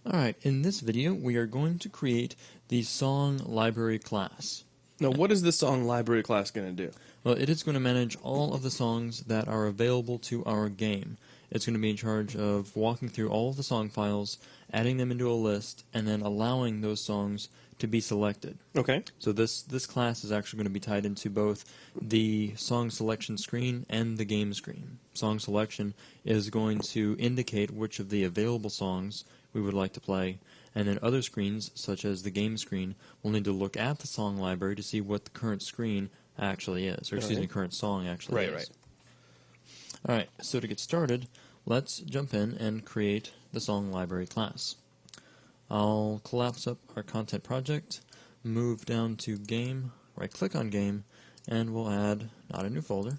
Alright, in this video we are going to create the SongLibrary class. Now, what is the SongLibrary class going to do? Well, it is going to manage all of the songs that are available to our game. It's going to be in charge of walking through all of the song files, adding them into a list, and then allowing those songs to be selected. Okay. So this class is actually going to be tied into both the song selection screen and the game screen. Song selection is going to indicate which of the available songs we would like to play, and then other screens, such as the game screen, will need to look at the song library to see what the current screen actually is, or excuse me, current song actually is. Right. Alright, so to get started, let's jump in and create the SongLibrary class. I'll collapse up our content project, move down to Game, right-click on Game, and we'll add, not a new folder,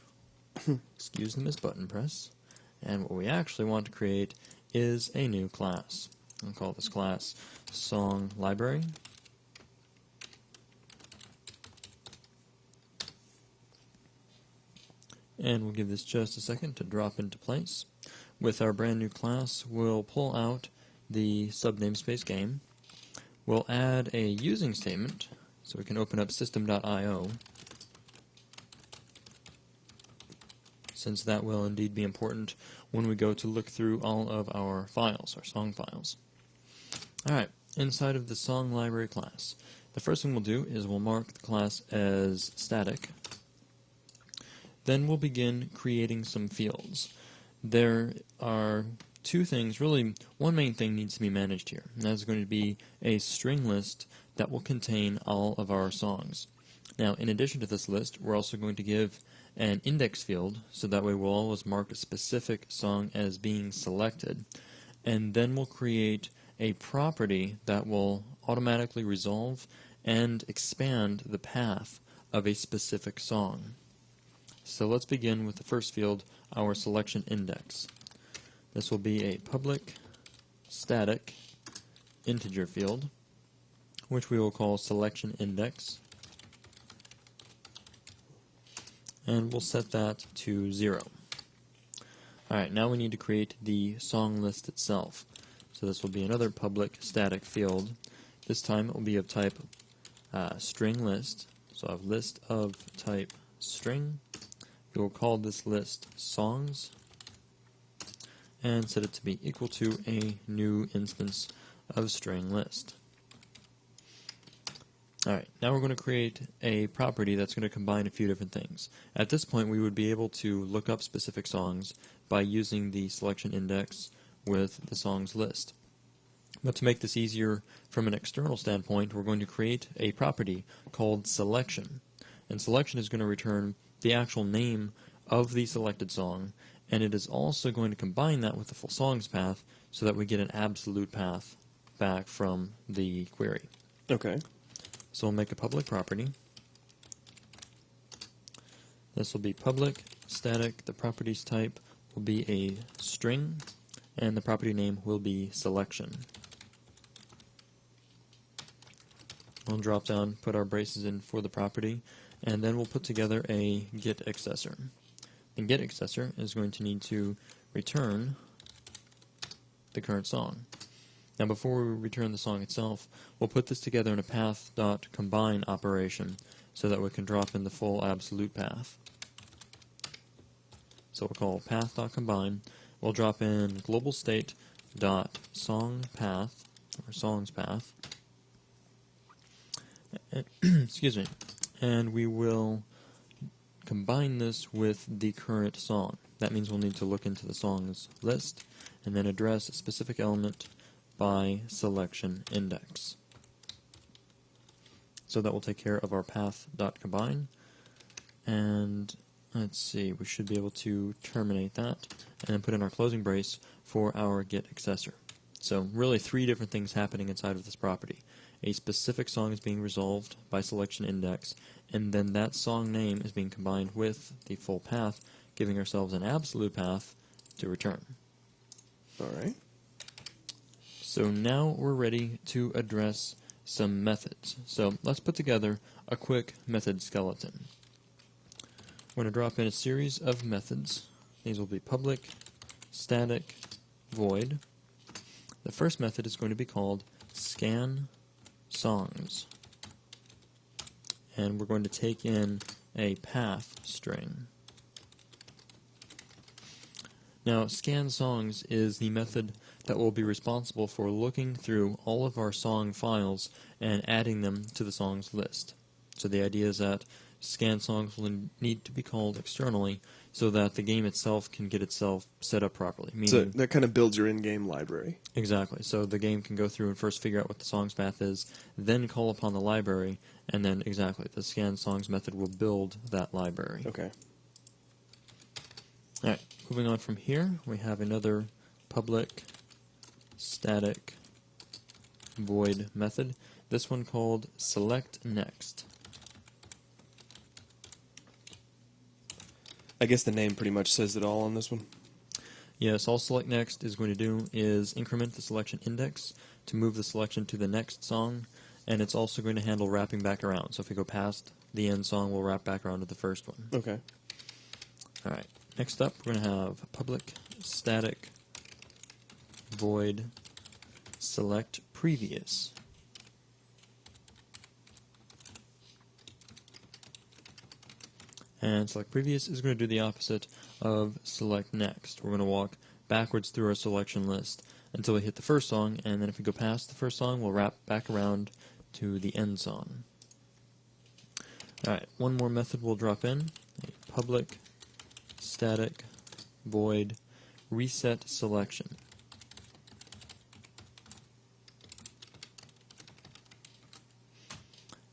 excuse the misbutton press, and what we actually want to create is a new class. I'll call this class SongLibrary. And we'll give this just a second to drop into place. With our brand new class, we'll pull out the subnamespace game. We'll add a using statement, so we can open up system.io, since that will indeed be important when we go to look through all of our files, our song files. Alright, inside of the SongLibrary class, the first thing we'll do is we'll mark the class as static. Then we'll begin creating some fields. There are two things, really one main thing needs to be managed here, and that's going to be a string list that will contain all of our songs. Now, in addition to this list, we're also going to give an index field, so that way we'll always mark a specific song as being selected, and then we'll create a property that will automatically resolve and expand the path of a specific song. So let's begin with the first field, our selection index. This will be a public static integer field, which we will call selection index, and we'll set that to 0. Alright, now we need to create the song list itself. So this will be another public static field. This time it will be of type string list. So I have list of type string. We will call this list songs and set it to be equal to a new instance of string list. Alright, now we're going to create a property that's going to combine a few different things. At this point we would be able to look up specific songs by using the selection index with the songs list. But to make this easier from an external standpoint, we're going to create a property called selection. And selection is going to return the actual name of the selected song, and it is also going to combine that with the full songs path so that we get an absolute path back from the query. Okay. So we'll make a public property. This will be public static. The properties type will be a string, and the property name will be selection. We'll drop down, put our braces in for the property, and then we'll put together a get accessor. The get accessor is going to need to return the current song. Now before we return the song itself, we'll put this together in a path.combine operation so that we can drop in the full absolute path. So we'll call path.combine. We'll drop in global state.songPath, or songs path. Excuse me. And we will combine this with the current song. That means we'll need to look into the songs list and then address a specific element by selection index. So that will take care of our path.combine, and let's see, we should be able to terminate that and then put in our closing brace for our get accessor. So really 3 different things happening inside of this property. A specific song is being resolved by selection index, and then that song name is being combined with the full path, giving ourselves an absolute path to return. Alright. So now we're ready to address some methods. So let's put together a quick method skeleton. We're going to drop in a series of methods. These will be public, static, void, The first method is going to be called scan songs. And we're going to take in a path string. Now, scan songs is the method that will be responsible for looking through all of our song files and adding them to the songs list. So the idea is that scan songs will need to be called externally so that the game itself can get itself set up properly. So that kind of builds your in-game library. Exactly. So the game can go through and first figure out what the song's path is, then call upon the library, and then exactly the scan songs method will build that library. Okay. All right. Moving on from here, we have another public static void method. This one called select next. I guess the name pretty much says it all on this one. Yes, all select next is going to do is increment the selection index to move the selection to the next song, and it's also going to handle wrapping back around. So if we go past the end song, we'll wrap back around to the first one. Okay. All right. Next up, we're going to have public static void select previous. And select previous is going to do the opposite of select next. We're going to walk backwards through our selection list until we hit the first song, and then if we go past the first song, we'll wrap back around to the end song. Alright, one more method we'll drop in, a public static void reset selection.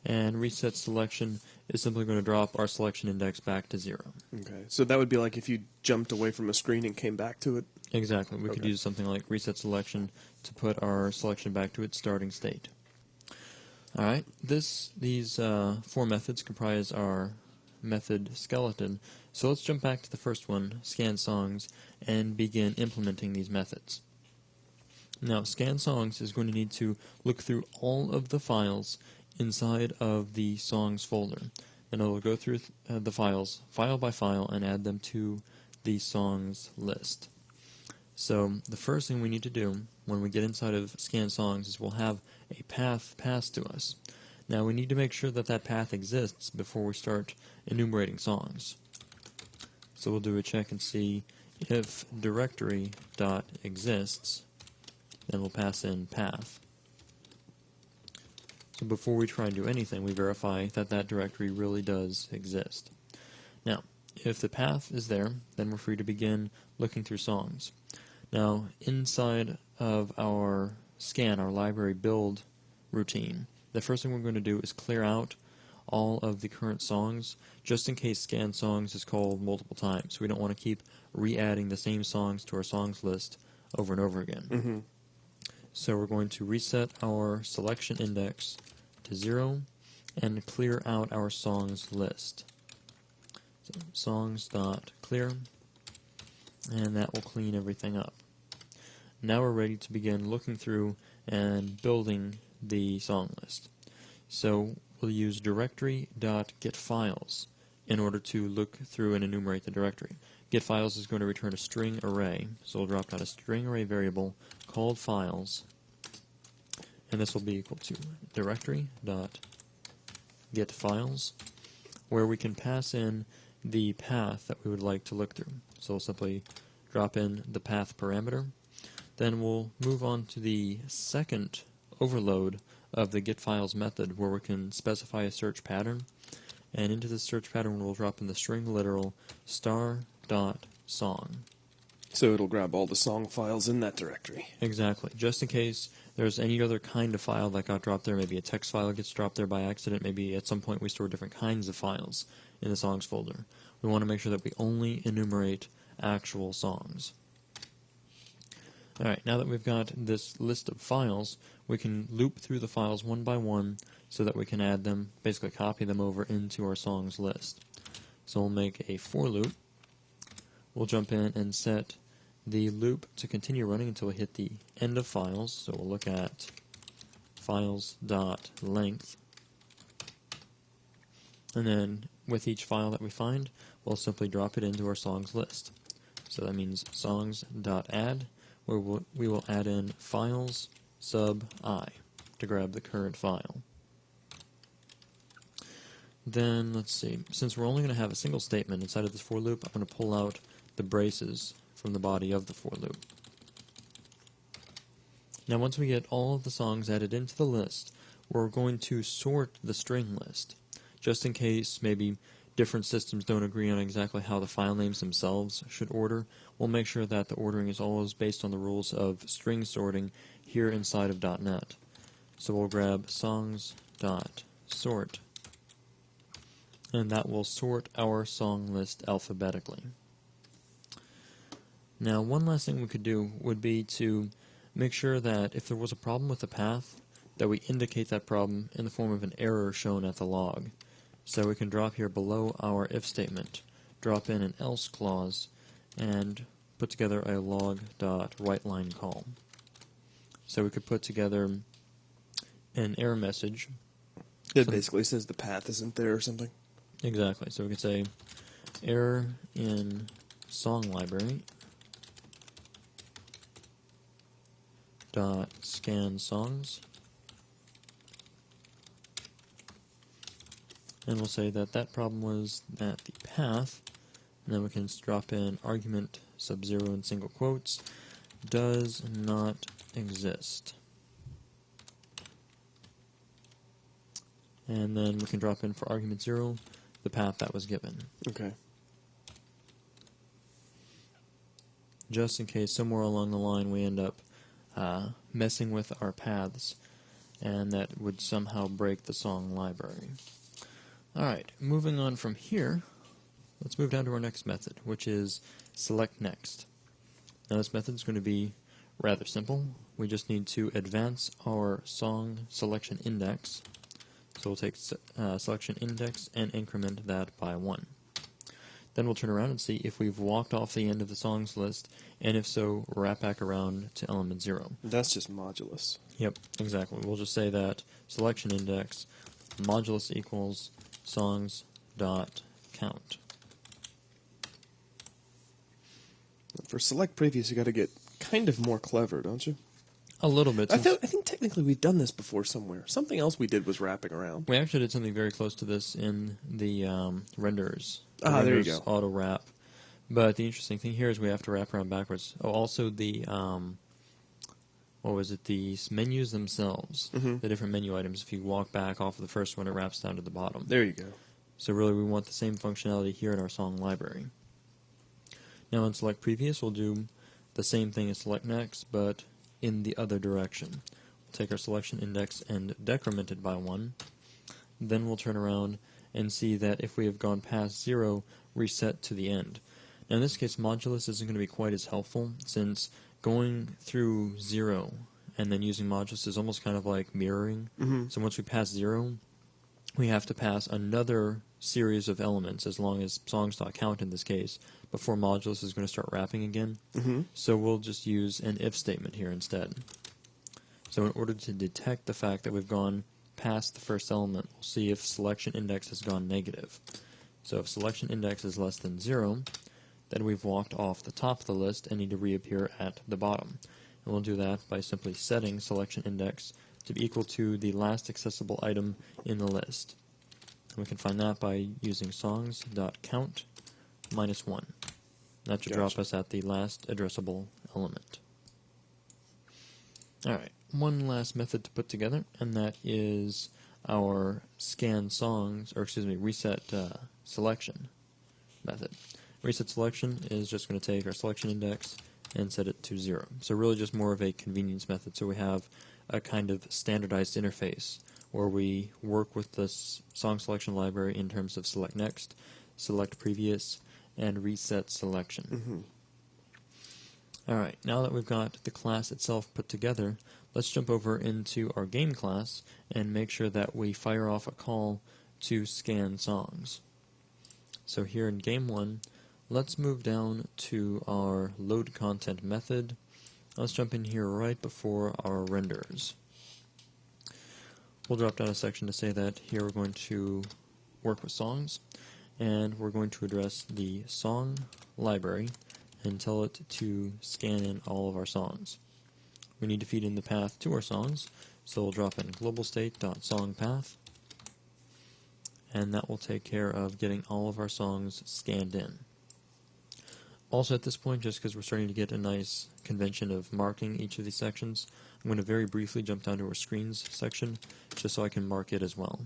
And reset selection is simply going to drop our selection index back to 0. Okay. So that would be like if you jumped away from a screen and came back to it? Exactly. We could use something like reset selection to put our selection back to its starting state. Alright, these 4 methods comprise our method skeleton, so let's jump back to the first one, scan songs, and begin implementing these methods. Now, scan songs is going to need to look through all of the files inside of the songs folder, and it'll go through the files, file by file, and add them to the songs list. So the first thing we need to do when we get inside of scan songs is we'll have a path passed to us. Now we need to make sure that that path exists before we start enumerating songs. So we'll do a check and see if directory.exists, then we'll pass in path. So before we try and do anything, we verify that that directory really does exist. Now, if the path is there, then we're free to begin looking through songs. Now, inside of our scan, our library build routine, the first thing we're going to do is clear out all of the current songs, just in case scan songs is called multiple times. We don't want to keep re-adding the same songs to our songs list over and over again. Mm-hmm. So we're going to reset our selection index to 0 and clear out our songs list. So songs.clear, and that will clean everything up. Now we're ready to begin looking through and building the song list. So we'll use directory.getFiles in order to look through and enumerate the directory. GetFiles is going to return a string array, so we'll drop down a string array variable called files, and this will be equal to directory.getFiles, where we can pass in the path that we would like to look through. So we'll simply drop in the path parameter. Then we'll move on to the second overload of the getFiles method, where we can specify a search pattern, and into the search pattern we'll drop in the string literal star.song. So it'll grab all the song files in that directory. Exactly. Just in case there's any other kind of file that got dropped there, maybe a text file gets dropped there by accident, maybe at some point we store different kinds of files in the songs folder. We want to make sure that we only enumerate actual songs. Alright, now that we've got this list of files, we can loop through the files one by one so that we can add them, basically copy them over into our songs list. So we'll make a for loop. We'll jump in and set the loop to continue running until we hit the end of files. So we'll look at files.length. And then with each file that we find, we'll simply drop it into our songs list. So that means songs.add where we will add in files sub I to grab the current file. Then, let's see, since we're only going to have a single statement inside of this for loop, I'm going to pull out the braces from the body of the for loop. Now once we get all of the songs added into the list, we're going to sort the string list. Just in case maybe different systems don't agree on exactly how the file names themselves should order, we'll make sure that the ordering is always based on the rules of string sorting here inside of .NET. So we'll grab songs.sort, and that will sort our song list alphabetically. Now one last thing we could do would be to make sure that if there was a problem with the path, that we indicate that problem in the form of an error shown at the log. So we can drop here below our if statement, drop in an else clause, and put together a log.writeLine call. So we could put together an error message. It basically says the path isn't there or something. Exactly. So we could say error in SongLibrary .scan songs, and we'll say that that problem was at the path, and then we can drop in argument sub-0 in single quotes, does not exist. And then we can drop in for argument 0 the path that was given. Okay. Just in case somewhere along the line we end up messing with our paths, and that would somehow break the song library. Alright, moving on from here, let's move down to our next method, which is select next. Now this method is going to be rather simple. We just need to advance our song selection index. So we'll take selection index and increment that by 1. Then we'll turn around and see if we've walked off the end of the songs list, and if so, wrap back around to element 0. That's just modulus. Yep, exactly. We'll just say that selection index modulus equals songs dot count. For select previous, you got to get kind of more clever, don't you? A little bit. I think technically we've done this before somewhere. Something else we did was wrapping around. We actually did something very close to this in the renderers. There you go. Auto wrap. But the interesting thing here is we have to wrap around backwards. Oh, also the what was it? The menus themselves, the different menu items. If you walk back off of the first one, it wraps down to the bottom. There you go. So really, we want the same functionality here in our song library. Now, in select previous, we'll do the same thing as select next, but in the other direction. We'll take our selection index and decrement it by 1. Then we'll turn around and see that if we have gone past 0, reset to the end. Now in this case, modulus isn't going to be quite as helpful, since going through 0 and then using modulus is almost kind of like mirroring. So once we pass 0, we have to pass another series of elements, as long as songs.count in this case, before modulus is going to start wrapping again. So we'll just use an if statement here instead. So in order to detect the fact that we've gone past the first element, we'll see if selection index has gone negative. So if selection index is less than 0, then we've walked off the top of the list and need to reappear at the bottom. And we'll do that by simply setting selection index to be equal to the last accessible item in the list. And we can find that by using songs.count -1. That should drop us at the last addressable element. Alright, one last method to put together, and that is our scan songs, or excuse me, reset selection method. Reset selection is just going to take our selection index and set it to 0. So really just more of a convenience method. So we have a kind of standardized interface where we work with this song selection library in terms of select next, select previous, and reset selection. Alright, now that we've got the class itself put together, let's jump over into our game class and make sure that we fire off a call to scan songs. So here in game 1, let's move down to our load content method. Let's jump in here right before our renders. We'll drop down a section to say that here we're going to work with songs, and we're going to address the song library and tell it to scan in all of our songs. We need to feed in the path to our songs, so we'll drop in global state.songPath, and that will take care of getting all of our songs scanned in. Also at this point, just because we're starting to get a nice convention of marking each of these sections, I'm going to very briefly jump down to our screens section, just so I can mark it as well,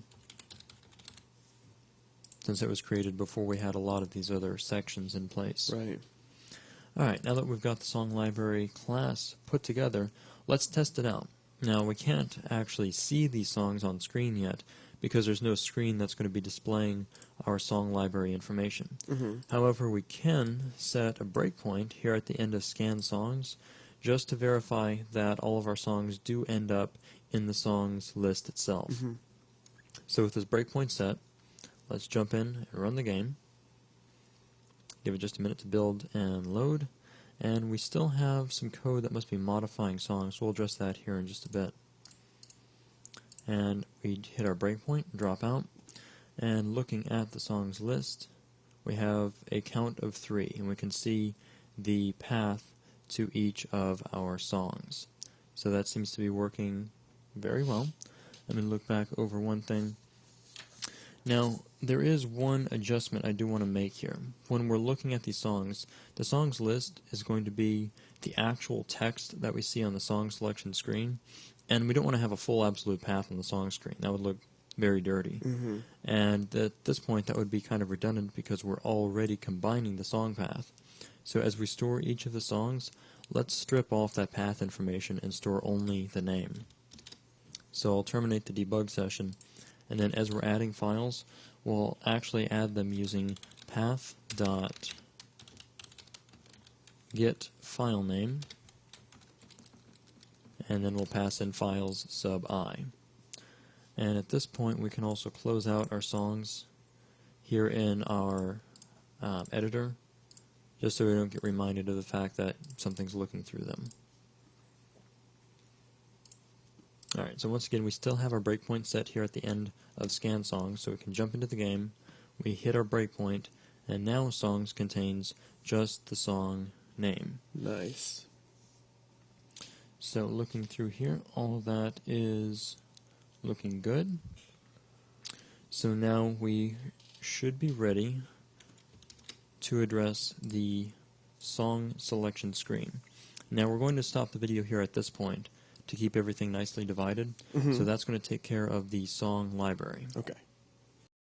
since it was created before we had a lot of these other sections in place. Right. Alright, now that we've got the SongLibrary class put together, let's test it out. Now, we can't actually see these songs on screen yet, because there's no screen that's going to be displaying our SongLibrary information. However, we can set a breakpoint here at the end of scan songs, just to verify that all of our songs do end up in the songs list itself. So with this breakpoint set, let's jump in and run the game. Give it just a minute to build and load, and we still have some code that must be modifying songs, so we'll address that here in just a bit. And we hit our breakpoint, drop out, and looking at the songs list, we have a count of 3, and we can see the path to each of our songs. So that seems to be working very well. I'm going to look back over one thing. Now, there is one adjustment I do want to make here. When we're looking at these songs, the songs list is going to be the actual text that we see on the song selection screen, and we don't want to have a full absolute path on the song screen. That would look very dirty. And at this point, that would be kind of redundant because we're already combining the song path. So as we store each of the songs, let's strip off that path information and store only the name. So I'll terminate the debug session, and then as we're adding files, we'll actually add them using path.getFileName, and then we'll pass in files sub I. And at this point, we can also close out our songs here in our editor, just so we don't get reminded of the fact that something's looking through them. Alright, so once again, we still have our breakpoint set here at the end of scan songs, so we can jump into the game, we hit our breakpoint, and now songs contains just the song name. Nice. So looking through here, all of that is looking good. So now we should be ready to address the song selection screen. Now we're going to stop the video here at this point to keep everything nicely divided. So that's going to take care of the song library. Okay.